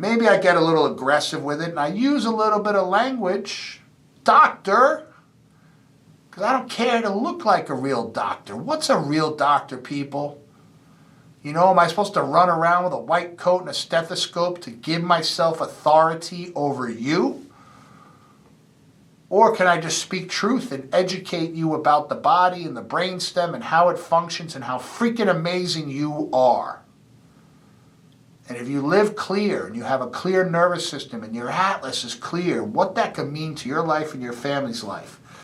maybe I get a little aggressive with it and I use a little bit of language. Doctor. Because I don't care to look like a real doctor. What's a real doctor, people? You know, am I supposed to run around with a white coat and a stethoscope to give myself authority over you? Or can I just speak truth and educate you about the body and the brainstem and how it functions and how freaking amazing you are? And if you live clear and you have a clear nervous system and your atlas is clear, what that could mean to your life and your family's life.